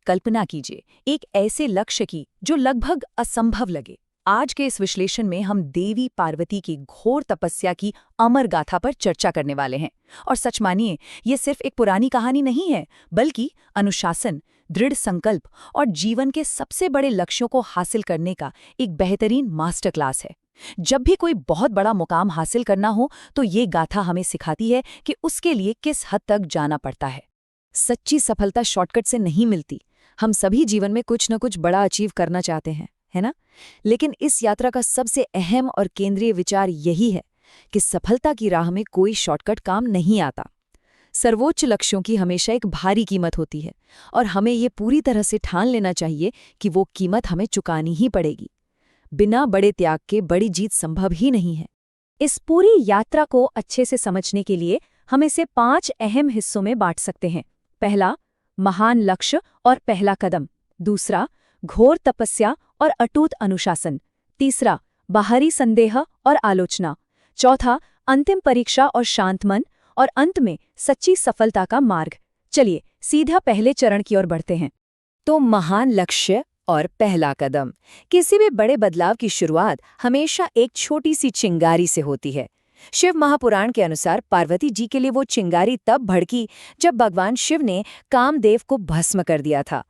कल्पना कीजिए एक ऐसे लक्ष्य की जो लगभग असंभव लगे। आज के इस विश्लेषण में हम देवी पार्वती की घोर तपस्या की अमर गाथा पर चर्चा करने वाले हैं। और सच मानिए, ये सिर्फ एक पुरानी कहानी नहीं है, बल्कि अनुशासन, दृढ़ संकल्प और जीवन के सबसे बड़े लक्ष्यों को हासिल करने का एक बेहतरीन मास्टर क्लास है। जब भी कोई बहुत बड़ा मुकाम हासिल करना हो, तो ये गाथा हमें सिखाती है कि उसके लिए किस हद तक जाना पड़ता है। सच्ची सफलता शॉर्टकट से नहीं मिलती। हम सभी जीवन में कुछ न कुछ बड़ा अचीव करना चाहते हैं, है ना? लेकिन इस यात्रा का सबसे अहम और केंद्रीय विचार यही है कि सफलता की राह में कोई शॉर्टकट काम नहीं आता। सर्वोच्च लक्ष्यों की हमेशा एक भारी कीमत होती है और हमें ये पूरी तरह से ठान लेना चाहिए कि वो कीमत हमें चुकानी ही पड़ेगी। बिना बड़े त्याग के बड़ी जीत संभव ही नहीं है। इस पूरी यात्रा को अच्छे से समझने के लिए हम इसे 5 अहम हिस्सों में बांट सकते हैं। पहला, महान लक्ष्य और पहला कदम। दूसरा, घोर तपस्या और अटूट अनुशासन। तीसरा, बाहरी संदेह और आलोचना। चौथा, अंतिम परीक्षा और शांत मन। और अंत में सच्ची सफलता का मार्ग। चलिए सीधा पहले चरण की ओर बढ़ते हैं। तो महान लक्ष्य और पहला कदम। किसी भी बड़े बदलाव की शुरुआत हमेशा एक छोटी सी चिंगारी से होती है। शिव महापुराण के अनुसार पार्वती जी के लिए वो चिंगारी तब भड़की जब भगवान शिव ने कामदेव को भस्म कर दिया था।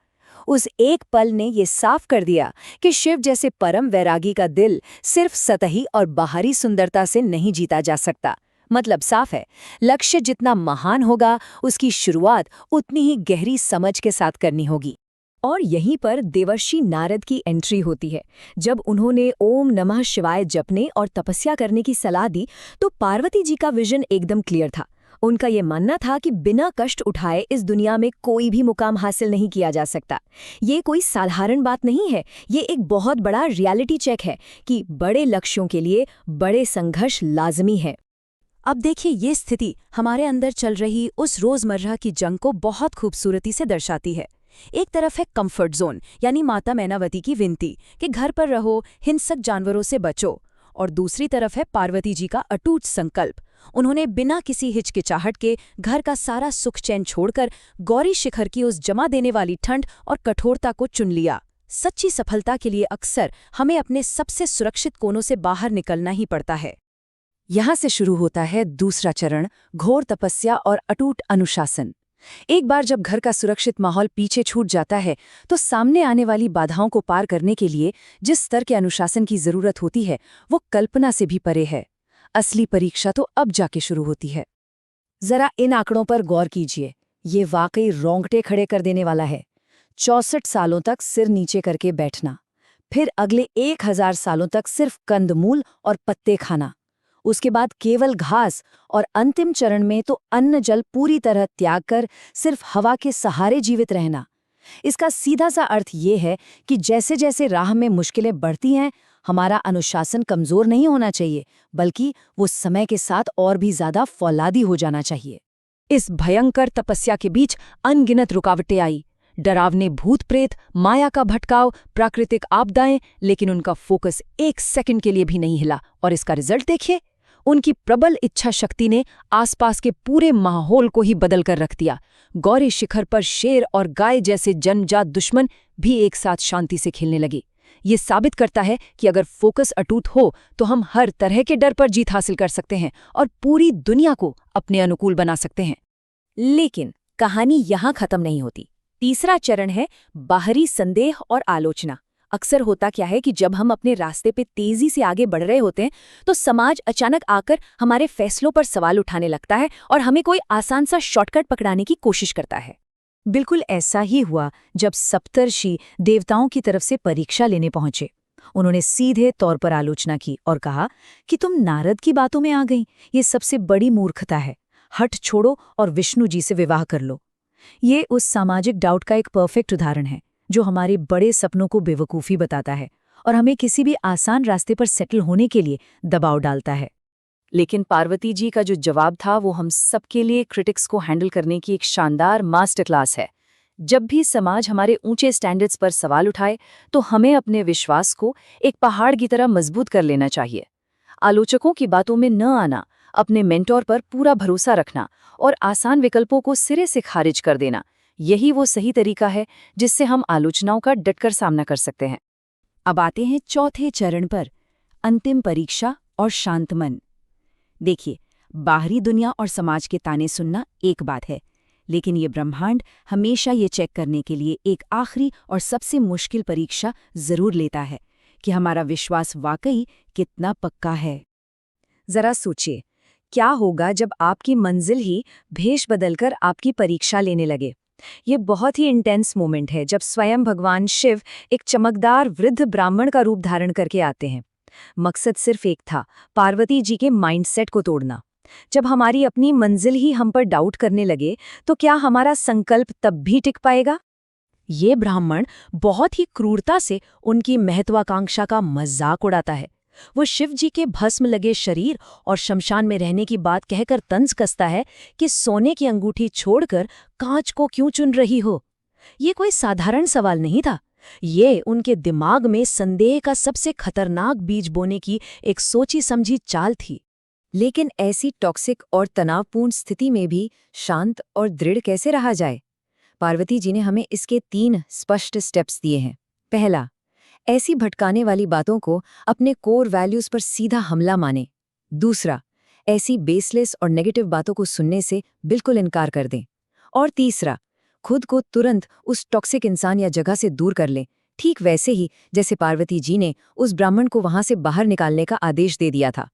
उस एक पल ने ये साफ कर दिया कि शिव जैसे परम वैरागी का दिल सिर्फ सतही और बाहरी सुंदरता से नहीं जीता जा सकता। मतलब साफ है, लक्ष्य जितना महान होगा, उसकी शुरुआत उतनी ही गहरी समझ के साथ करनी होगी। और यहीं पर देवर्षि नारद की एंट्री होती है। जब उन्होंने ओम नमः शिवाय जपने और तपस्या करने की सलाह दी, तो पार्वती जी का विजन एकदम क्लियर था। उनका ये मानना था कि बिना कष्ट उठाए इस दुनिया में कोई भी मुकाम हासिल नहीं किया जा सकता। ये कोई साधारण बात नहीं है, ये एक बहुत बड़ा रियलिटी चेक है कि बड़े लक्ष्यों के लिए बड़े संघर्ष लाजमी है। अब देखिए, ये स्थिति हमारे अंदर चल रही उस रोजमर्रा की जंग को बहुत खूबसूरती से दर्शाती है। एक तरफ है कंफर्ट जोन, यानी माता मैनावती की विनती कि घर पर रहो, हिंसक जानवरों से बचो। और दूसरी तरफ है पार्वती जी का अटूट संकल्प। उन्होंने बिना किसी हिचकिचाहट के घर का सारा सुख चैन छोड़कर गौरी शिखर की उस जमा देने वाली ठंड और कठोरता को चुन लिया। सच्ची सफलता के लिए अक्सर हमें अपने सबसे सुरक्षित कोनों से बाहर निकलना ही पड़ता है। यहाँ से शुरू होता है दूसरा चरण, घोर तपस्या और अटूट अनुशासन। एक बार जब घर का सुरक्षित माहौल पीछे छूट जाता है, तो सामने आने वाली बाधाओं को पार करने के लिए जिस स्तर के अनुशासन की जरूरत होती है, वो कल्पना से भी परे है। असली परीक्षा तो अब जाके शुरू होती है। जरा इन आंकड़ों पर गौर कीजिए, ये वाकई रोंगटे खड़े कर देने वाला है। 64 सालों तक सिर नीचे करके बैठना, फिर अगले 1000 सालों तक सिर्फ कंदमूल और पत्ते खाना, उसके बाद केवल घास, और अंतिम चरण में तो अन्न जल पूरी तरह त्याग कर सिर्फ हवा के सहारे जीवित रहना। इसका सीधा सा अर्थ ये है कि जैसे जैसे राह में मुश्किलें बढ़ती हैं, हमारा अनुशासन कमजोर नहीं होना चाहिए, बल्कि वो समय के साथ और भी ज्यादा फौलादी हो जाना चाहिए। इस भयंकर तपस्या के बीच अनगिनत रुकावटें आई, डरावने भूत प्रेत, माया का भटकाव, प्राकृतिक आपदाएं, लेकिन उनका फोकस एक सेकंड के लिए भी नहीं हिला। और इसका रिजल्ट देखिए, उनकी प्रबल इच्छा शक्ति ने आसपास के पूरे माहौल को ही बदल कर रख दिया। गौरी शिखर पर शेर और गाय जैसे जन्मजात दुश्मन भी एक साथ शांति से खेलने लगे। ये साबित करता है कि अगर फोकस अटूट हो तो हम हर तरह के डर पर जीत हासिल कर सकते हैं और पूरी दुनिया को अपने अनुकूल बना सकते हैं। लेकिन कहानी यहाँ खत्म नहीं होती। तीसरा चरण है बाहरी संदेह और आलोचना। अक्सर होता क्या है कि जब हम अपने रास्ते पे तेजी से आगे बढ़ रहे होते हैं, तो समाज अचानक आकर हमारे फैसलों पर सवाल उठाने लगता है और हमें कोई आसान सा शॉर्टकट पकड़ाने की कोशिश करता है। बिल्कुल ऐसा ही हुआ जब सप्तर्षि देवताओं की तरफ से परीक्षा लेने पहुंचे। उन्होंने सीधे तौर पर आलोचना की और कहा कि तुम नारद की बातों में आ गई, ये सबसे बड़ी मूर्खता है। हठ छोड़ो और विष्णु जी से विवाह कर लो। ये उस सामाजिक डाउट का एक परफेक्ट उदाहरण है, जो हमारे बड़े सपनों को बेवकूफ़ी बताता है और हमें किसी भी आसान रास्ते पर सेटल होने के लिए दबाव डालता है। लेकिन पार्वती जी का जो जवाब था, वो हम सबके लिए क्रिटिक्स को हैंडल करने की एक शानदार मास्टर क्लास है। जब भी समाज हमारे ऊंचे स्टैंडर्ड्स पर सवाल उठाए, तो हमें अपने विश्वास को एक पहाड़ की तरह मजबूत कर लेना चाहिए। आलोचकों की बातों में न आना, अपने मेंटोर पर पूरा भरोसा रखना और आसान विकल्पों को सिरे से खारिज कर देना, यही वो सही तरीका है जिससे हम आलोचनाओं का डटकर सामना कर सकते हैं। अब आते हैं चौथे चरण पर, अंतिम परीक्षा और शांत मन। देखिए, बाहरी दुनिया और समाज के ताने सुनना एक बात है, लेकिन ये ब्रह्मांड हमेशा ये चेक करने के लिए एक आखिरी और सबसे मुश्किल परीक्षा जरूर लेता है कि हमारा विश्वास वाकई कितना पक्का है। जरा सोचिए, क्या होगा जब आपकी मंजिल ही भेष बदलकर आपकी परीक्षा लेने लगे। ये बहुत ही इंटेंस मोमेंट है जब स्वयं भगवान शिव एक चमकदार वृद्ध ब्राह्मण का रूप धारण करके आते हैं। मकसद सिर्फ एक था, पार्वती जी के माइंडसेट को तोड़ना। जब हमारी अपनी मंजिल ही हम पर डाउट करने लगे, तो क्या हमारा संकल्प तब भी टिक पाएगा? ये ब्राह्मण बहुत ही क्रूरता से उनकी महत्वाकांक्षा का मजाक उड़ाता है। वो शिव जी के भस्म लगे शरीर और शमशान में रहने की बात कहकर तंज कसता है कि सोने की अंगूठी छोड़कर कांच को क्यों चुन रही हो। ये कोई साधारण सवाल नहीं था, ये उनके दिमाग में संदेह का सबसे खतरनाक बीज बोने की एक सोची समझी चाल थी। लेकिन ऐसी टॉक्सिक और तनावपूर्ण स्थिति में भी शांत और दृढ़ कैसे रहा जाए? पार्वती जी ने हमें इसके 3 स्पष्ट स्टेप्स दिए हैं। पहला, ऐसी भटकाने वाली बातों को अपने कोर वैल्यूज पर सीधा हमला माने। दूसरा, ऐसी बेसलेस और नेगेटिव बातों को सुनने से बिल्कुल इनकार कर दें। और तीसरा, खुद को तुरंत उस टॉक्सिक इंसान या जगह से दूर कर लें, ठीक वैसे ही जैसे पार्वती जी ने उस ब्राह्मण को वहां से बाहर निकालने का आदेश दे दिया था।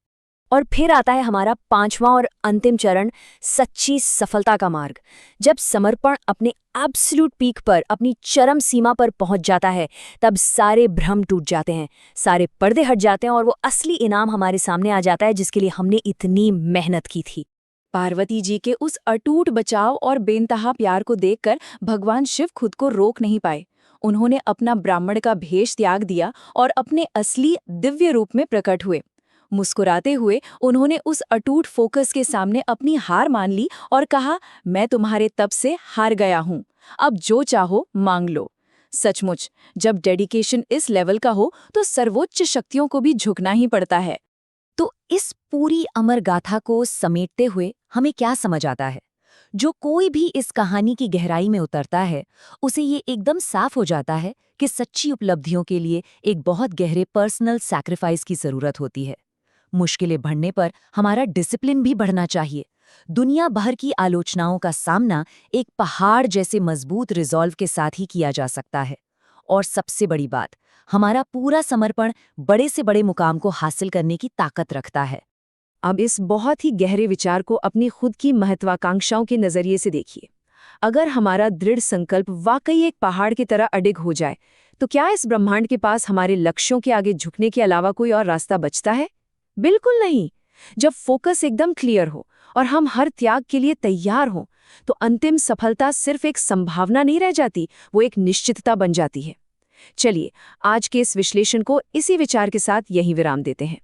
और फिर आता है हमारा 5वां और अंतिम चरण, सच्ची सफलता का मार्ग। जब समर्पण अपने एब्सोल्यूट पीक पर, अपनी चरम सीमा पर पहुंच जाता है, तब सारे भ्रम टूट जाते हैं, सारे पर्दे हट जाते हैं और वो असली इनाम हमारे सामने आ जाता है जिसके लिए हमने इतनी मेहनत की थी। पार्वती जी के उस अटूट बचाव और बेनतहा प्यार को देखकर भगवान शिव खुद को रोक नहीं पाए। उन्होंने अपना ब्राह्मण का भेष त्याग दिया और अपने असली दिव्य रूप में प्रकट हुए। मुस्कुराते हुए उन्होंने उस अटूट फोकस के सामने अपनी हार मान ली और कहा, मैं तुम्हारे तप से हार गया हूं, अब जो चाहो मांग लो। सचमुच, जब डेडिकेशन इस लेवल का हो तो सर्वोच्च शक्तियों को भी झुकना ही पड़ता है। तो इस पूरी अमर गाथा को समेटते हुए हमें क्या समझ आता है? जो कोई भी इस कहानी की गहराई में उतरता है, उसे ये एकदम साफ हो जाता है कि सच्ची उपलब्धियों के लिए एक बहुत गहरे पर्सनल सैक्रिफाइस की जरूरत होती है। मुश्किलें बढ़ने पर हमारा डिसिप्लिन भी बढ़ना चाहिए। दुनिया भर की आलोचनाओं का सामना एक पहाड़ जैसे मजबूत रिजॉल्व के साथ ही किया जा सकता है। और सबसे बड़ी बात, हमारा पूरा समर्पण बड़े से बड़े मुकाम को हासिल करने की ताकत रखता है। अब इस बहुत ही गहरे विचार को अपनी खुद की महत्वाकांक्षाओं के नजरिए से देखिए। अगर हमारा दृढ़ संकल्प वाकई एक पहाड़ की तरह अडिग हो जाए, तो क्या इस ब्रह्मांड के पास हमारे लक्ष्यों के आगे झुकने के अलावा कोई और रास्ता बचता है? बिल्कुल नहीं। जब फोकस एकदम क्लियर हो और हम हर त्याग के लिए तैयार हों, तो अंतिम सफलता सिर्फ एक संभावना नहीं रह जाती, वो एक निश्चितता बन जाती है। चलिए, आज के इस विश्लेषण को इसी विचार के साथ यहीं विराम देते हैं।